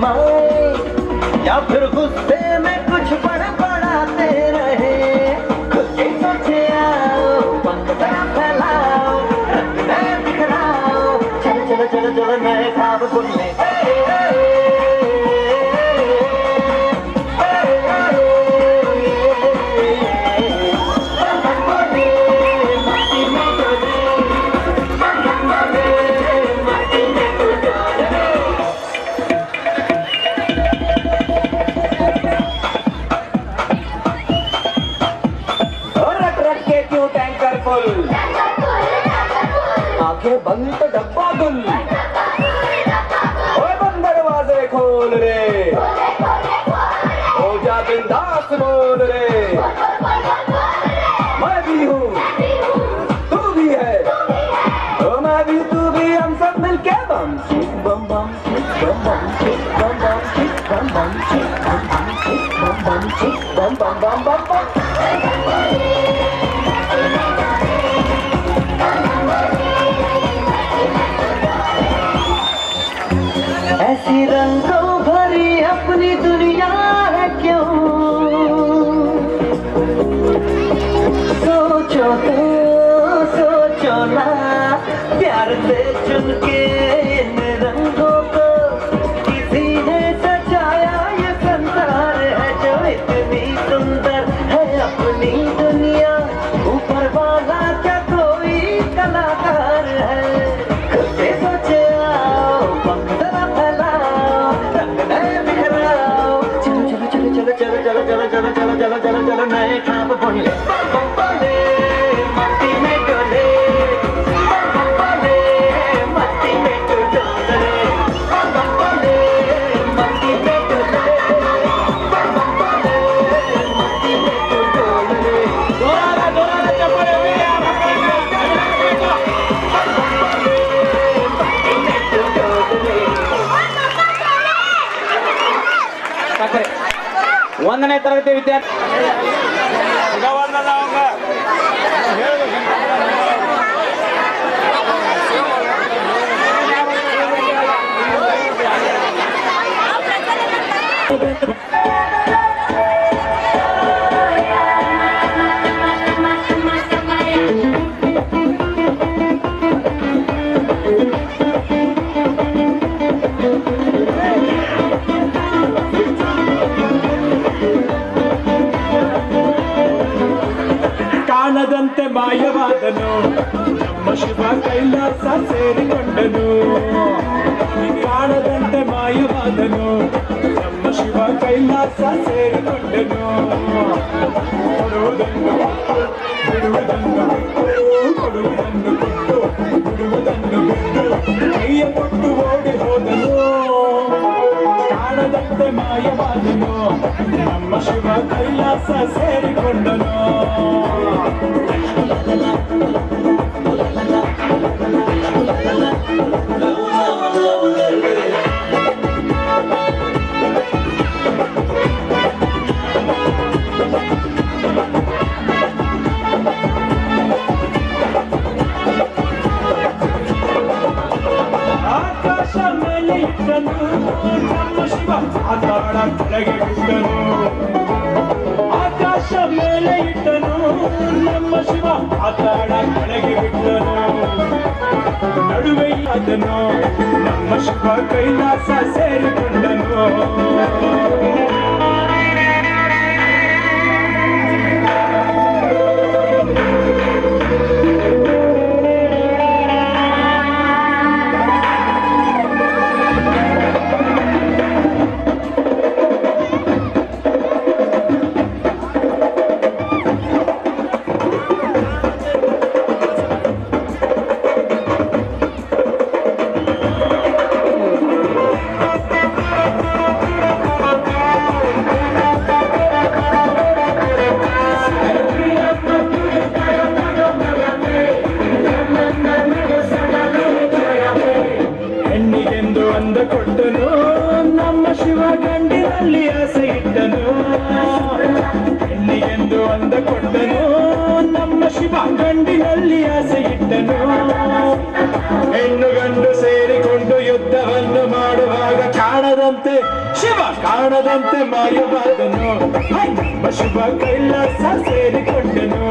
माए या फिर गुस्से में कुछ बड़बड़ाते रहे। खुद ही सोचे आओ, पंख फैलाओ, रंग नए बिखराओ, चलो चलो चलो चलो नए ख्वाब बुनने। आंखें बंद तो डब्बा गुल, ओए बंद दरवाजे खोल रे, हो जा बिंदास बोल रे। मैं भी हूँ तू भी है, ओ मैं भी तू भी, हम सब मिलके बम चिक बम बम चिक बम बम चिक बम बम चिक बम बम चिक बम बम चिक बम बम चिक बम बम बम बम बम। ऐसी रंगों भरी अपनी दुनिया है क्यों, सोचो तो सोचो ना, प्यार से चुन के इन रंगों को किसी ने सजाया। ये संसार है जो इतनी सुंदर है अपनी दुनिया, ऊपर वाला क्या कोई कलाकार है। खुद से सोचे आओ, पंख चलो चलो चलो चलो चलो चलो चलो चलो नए ख्वाब बुन ले। मट्टी में डोले, मट्टी में डोले, मट्टी में डोले, मट्टी में डोले। दोबारा दोबारा चप्पल हुई यार, ಒಂದನೇ ತರಗತಿ ವಿದ್ಯಾರ್ಥಿ ಕಾಣದಂತೆ ಮಾಯವಾದನು ನಮ್ಮ ಶಿವ ಕೈಲಾಸ ಸೇರಿಕೊಂಡನು, ಕಾಣದಂತೆ ಮಾಯವಾದನು ನಮ್ಮ ಶಿವ ಕೈಲಾಸ ಸೇರಿಕೊಂಡನು। ಕೊಡುವುದನ್ನು ಬಿಡುವುದನ್ನು ಕೊಡುವುದನ್ನು ಕೊಟ್ಟು ಬಿಡುವುದನ್ನು ಬಿಟ್ಟು ಕೈಯ ಕೊಟ್ಟು ಓಡಿ ಹೋದನು, ಕಾಣದಂತೆ ಮಾಯವಾದನು ನಮ್ಮ ಶಿವ ಕೈಲಾಸ ಸೇರಿಕೊಂಡನು। ಆಕಾಶ ಮೇಲೆ ಇಟ್ಟನು ನಮ್ಮ ಶಿವ ಪಾತಾಳ ಕೆಳಗೆ ಬಿಟ್ಟನು, ಆಕಾಶ ಮೇಲೆ ಇಟ್ಟನು ನಮ್ಮ ಶಿವ ಪಾತಾಳ ಕೆಳಗೆ ಬಿಟ್ಟನು, ನಡುವೆ ಅದನು ನಮ್ಮ ಶಿವ ಕೈಲಾಸ ಸೇರಿಕೊಂಡನು। ಗಂಡಿನಲ್ಲಿ ಆಸೆ ಇಟ್ಟನು. ಹೆಣ್ಣು ಗಂಡು ಸೇರಿಕೊಂಡು ಯುದ್ಧವನ್ನು ಮಾಡುವಾಗ ಕಾಣದಂತೆ ಶಿವ ಕಾಣದಂತೆ ಮಾಯವಾದನು ನಮ್ಮ ಶಿವ ಕೈಲಾಸ ಸೇರಿಕೊಂಡನು